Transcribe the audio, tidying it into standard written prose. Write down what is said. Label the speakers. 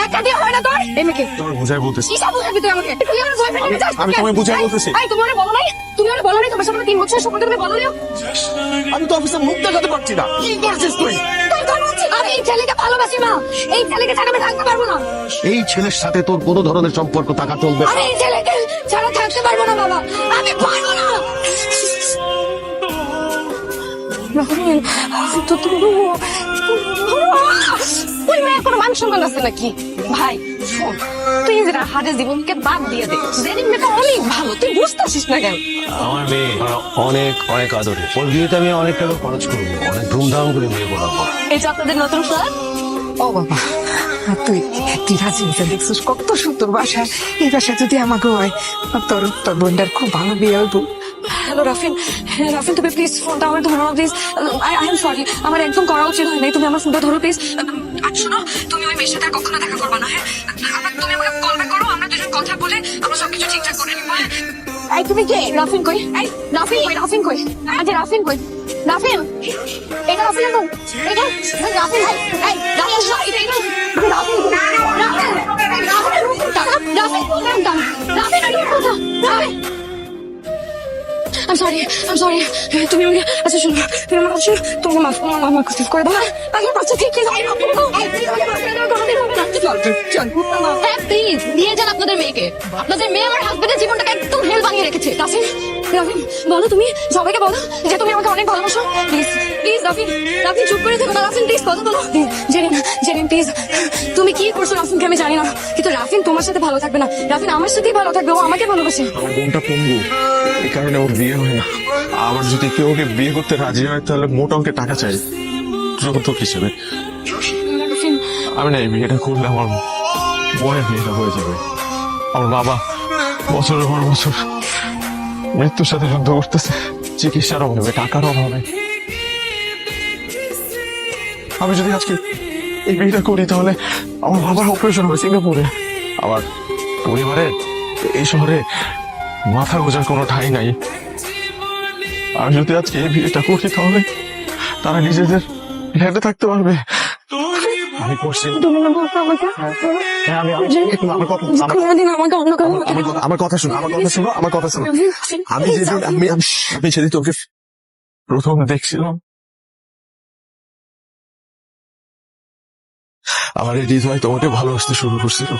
Speaker 1: একটা দিয়ে হয় না তোর? এই মেয়েকে
Speaker 2: তোমার বুঝাই বলতেছি।
Speaker 1: কিসা বুঝাবি তুই আমাকে? তুই আমার বয়ফ্রেন্ড যাস
Speaker 2: আমি তোমায় বুঝাই বলতেছি।
Speaker 1: এই তুমি আমাকে বলো নাই? তুমি আমাকে বলো নাই তোমার সাথে 3 বছর সম্পর্ক তুমি বলো নাই?
Speaker 2: আমি তো অফিসে মুখ দেখাতে পারছি না। কি করছিস তুই?
Speaker 1: তুই তো বলছিস আমি এই ছেলেকে ভালোবাসি মা। এই ছেলেকে ছাড়া আমি থাকতে পারবো না।
Speaker 3: এই ছেলের সাথে তোর কোনো ধরনের সম্পর্ক থাকা চলবে না।
Speaker 1: আমি এই ছেলেকে ছাড়া থাকতে পারবো না বাবা। আমি পারবো না। তো তুমি ওই মেয়ের কোনো মান সম্মান আছে নাকি? ভাই শোন, তুই যেটা হারে জীবনকে বাদ দিয়ে দে। জেরিন মেয়েটা অনেক ভালো, তুই বুঝতেছিস না কেন?
Speaker 3: আমার মেয়ে অনেক অনেক আদরে। ওর বিয়েতে আমি অনেক টাকা খরচ করবো, অনেক ধুমধাম করে বিয়ে করাবো।
Speaker 1: এই যে আপনাদের নতুন ফ্ল্যাট।
Speaker 4: ও বাবা, আর তুই রাজি হয়েছে দেখছিস কত সুন্দর বাসা। এই বাসা যদি আমাকে হয় তোর বোনটার খুব ভালো বিয়ে হইব।
Speaker 1: হ্যালো রাফিন, রাফিন তুমি প্লিজ ফোনটা আমার ধরো না প্লিজ। আই এম সরি, আমার একদম করা উচিত হয় নাই। তুমি আমার ফোনটা ধরো প্লিজ। আর শোনো, তুমি ওই মেয়ের সাথে আর কখনো দেখা করবা না, হ্যাঁ? তুমি আমাকে কল ব্যাক করো, আমরা দুজন কথা বলে আমরা সবকিছু ঠিকঠাক করে নিবো। এই তুমি কে? রাফিন কই? এই রাফিন কই? রাফিন কই? আচ্ছা রাফিন কই? রাফিন, এটা রাফিন না? এটা রাফিন। এই রাফিন এটা রাফিন। রাফিন রাফিন I'm sorry. তুমি আমাকে আচ্ছা শোনো, তুমি আমার কথা শোনো, তুমি আমার কথা করে দাও। আমার বাচ্চা ঠিক আছে। হ্যাঁ প্লিজ নিয়ে যান আপনাদের মেয়েকে। আপনাদের মেয়ে আমার হাজবেন্ডের জীবনটাকে একদম হেল বানিয়ে রেখেছে। রাফিন, রাফিন বলো, তুমি সবাইকে বলো যে তুমি আমাকে অনেক ভালোবাসো। প্লিজ প্লিজ রাফিন, রাফিন চুপ করে থেকো না। রাফিন প্লিজ কথা বলো। জেরিন প্লিজ, তুমি কি করছো রাফিনকে আমি জানি না, কিন্তু রাফিন তোমার সাথে ভালো থাকবে না। রাফিন আমার সাথেই ভালো থাকবে, ও আমাকে ভালোবাসে।
Speaker 2: আমার বোনটা পঙ্গু, এই কারণে ওর বিয়ে হয় না। আবার যদি কেউ ওকে বিয়ে করতে রাজি হয় তাহলে মোটা অঙ্কের টাকা চাই যৌতুক হিসেবে।
Speaker 1: রাফিন
Speaker 2: আমি না এই বিয়েটা করলে আমার বোনের বিয়েটা হয়ে যাবে। আমার বাবা বছরের পর বছর মৃত্যুর সাথে যুদ্ধ করতেছে, চিকিৎসার অভাবে, টাকার অভাবে। আমি যদি আজকে এই বিয়েটা করি তাহলে আমার বাবার অপারেশন হবে সিঙ্গাপুরে। আমার পরিবারের এই শহরে মাথা গোজার কোনো ঠাঁই নাই। আমি যদি আজকে এই বিয়েটা করি তাহলে তারা নিজেদের ফ্ল্যাটে থাকতে পারবে। আমি করছি।
Speaker 1: তুমি না বলছো আমাকে
Speaker 2: হ্যাঁ, আমার কথা শোনো, আমার কথা শোনো। আমি সেদিন তোকে প্রথম দেখছিলাম, আমার এই হৃদয় তোমাকে ভালোবাসতে শুরু করছিল।